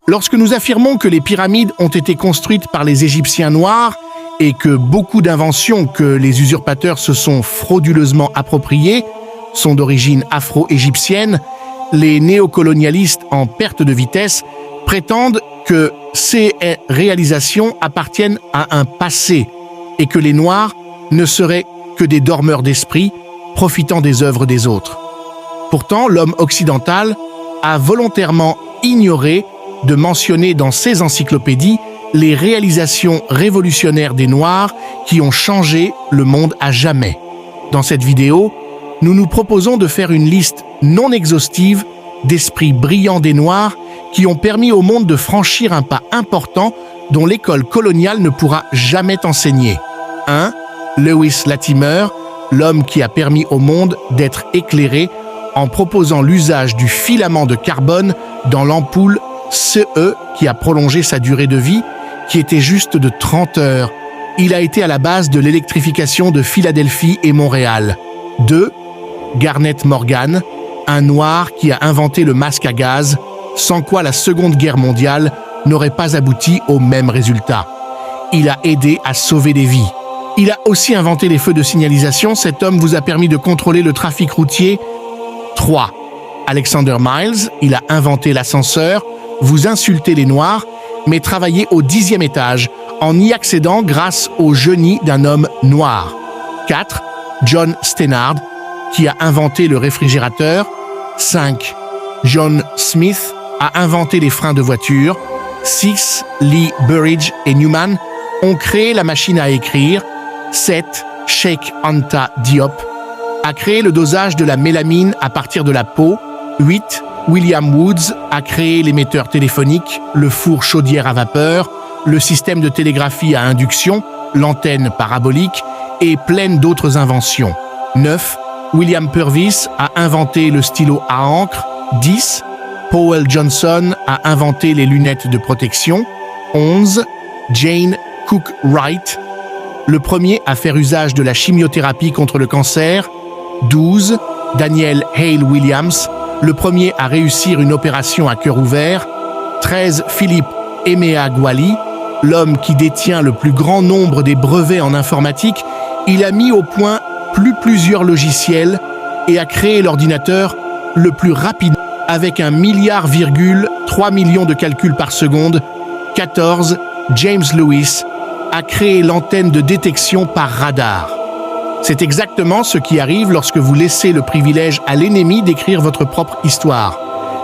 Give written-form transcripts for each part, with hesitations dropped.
Lorsque nous affirmons que les pyramides ont été construites par les Égyptiens noirs et que beaucoup d'inventions que les usurpateurs se sont frauduleusement appropriées sont d'origine afro-égyptienne, les néocolonialistes en perte de vitesse prétendent que ces réalisations appartiennent à un passé et que les Noirs ne seraient que des dormeurs d'esprit profitant des œuvres des autres. Pourtant, l'homme occidental a volontairement ignoré de mentionner dans ses encyclopédies les réalisations révolutionnaires des Noirs qui ont changé le monde à jamais. Dans cette vidéo, nous nous proposons de faire une liste non exhaustive d'esprits brillants des Noirs qui ont permis au monde de franchir un pas important dont l'école coloniale ne pourra jamais t'enseigner. 1. Lewis Latimer, l'homme qui a permis au monde d'être éclairé en proposant l'usage du filament de carbone dans l'ampoule CE qui a prolongé sa durée de vie, qui était juste de 30 heures. Il a été à la base de l'électrification de Philadelphie et Montréal. 2. Garnet Morgan, un noir qui a inventé le masque à gaz, sans quoi la Seconde Guerre mondiale n'aurait pas abouti au même résultat. Il a aidé à sauver des vies. Il a aussi inventé les feux de signalisation. Cet homme vous a permis de contrôler le trafic routier. 3. Alexander Miles, il a inventé l'ascenseur. Vous insultez les Noirs, mais travaillez au 10e étage en y accédant grâce au génie d'un homme noir. 4. John Stannard, qui a inventé le réfrigérateur. 5. John Smith a inventé les freins de voiture. 6. Lee Burridge et Newman ont créé la machine à écrire. 7. Cheikh Anta Diop a créé le dosage de la mélamine à partir de la peau. 8. William Woods a créé l'émetteur téléphonique, le four chaudière à vapeur, le système de télégraphie à induction, l'antenne parabolique et plein d'autres inventions. 9. William Purvis a inventé le stylo à encre. 10. Powell Johnson a inventé les lunettes de protection. 11. Jane Cook Wright, le premier à faire usage de la chimiothérapie contre le cancer. 12. Daniel Hale Williams, le premier à réussir une opération à cœur ouvert. 13. Philippe Emeagwali, l'homme qui détient le plus grand nombre des brevets en informatique. Il a mis au point plusieurs logiciels et a créé l'ordinateur le plus rapide avec 1,3 milliard de calculs par seconde. 14. James Lewis a créé l'antenne de détection par radar. C'est exactement ce qui arrive lorsque vous laissez le privilège à l'ennemi d'écrire votre propre histoire.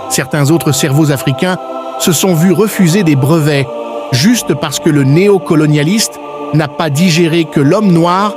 Certains autres cerveaux africains se sont vus refuser des brevets juste parce que le néocolonialiste n'a pas digéré que l'homme noir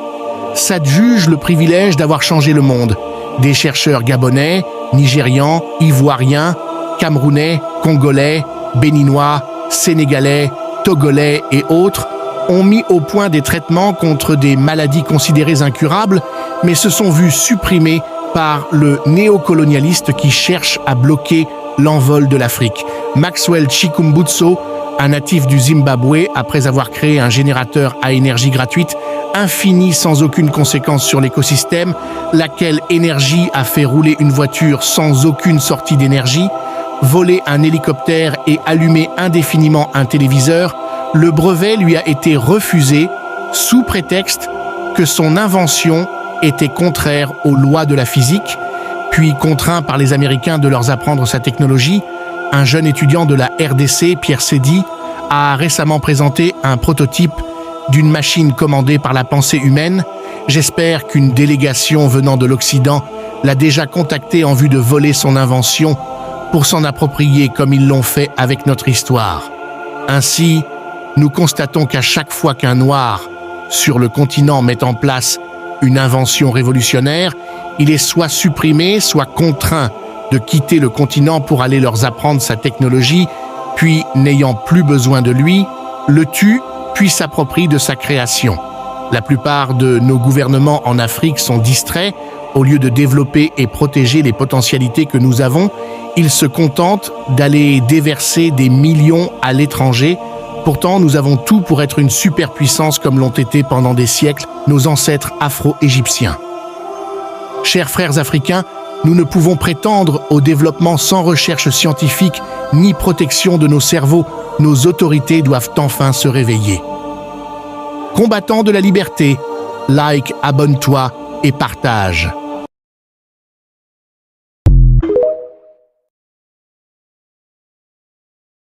s'adjuge le privilège d'avoir changé le monde. Des chercheurs gabonais, nigérians, ivoiriens, camerounais, congolais, béninois, sénégalais, togolais et autres ont mis au point des traitements contre des maladies considérées incurables, mais se sont vus supprimés par le néocolonialiste qui cherche à bloquer l'envol de l'Afrique. Maxwell Chikumbutso, un natif du Zimbabwe, après avoir créé un générateur à énergie gratuite, infini sans aucune conséquence sur l'écosystème, laquelle énergie a fait rouler une voiture sans aucune sortie d'énergie, voler un hélicoptère et allumer indéfiniment un téléviseur, le brevet lui a été refusé sous prétexte que son invention était contraire aux lois de la physique, puis contraint par les Américains de leur apprendre sa technologie. Un jeune étudiant de la RDC, Pierre Sédy, a récemment présenté un prototype d'une machine commandée par la pensée humaine. J'espère qu'une délégation venant de l'Occident l'a déjà contacté en vue de voler son invention pour s'en approprier comme ils l'ont fait avec notre histoire. Ainsi, nous constatons qu'à chaque fois qu'un Noir sur le continent met en place une invention révolutionnaire, il est soit supprimé, soit contraint de quitter le continent pour aller leur apprendre sa technologie, puis, n'ayant plus besoin de lui, le tue, puis s'approprie de sa création. La plupart de nos gouvernements en Afrique sont distraits. Au lieu de développer et protéger les potentialités que nous avons, ils se contentent d'aller déverser des millions à l'étranger. Pourtant, nous avons tout pour être une superpuissance comme l'ont été pendant des siècles nos ancêtres afro-égyptiens. Chers frères africains, Nous ne pouvons prétendre au développement sans recherche scientifique ni protection de nos cerveaux. Nos autorités doivent enfin se réveiller. Combattants de la liberté, like, abonne-toi et partage.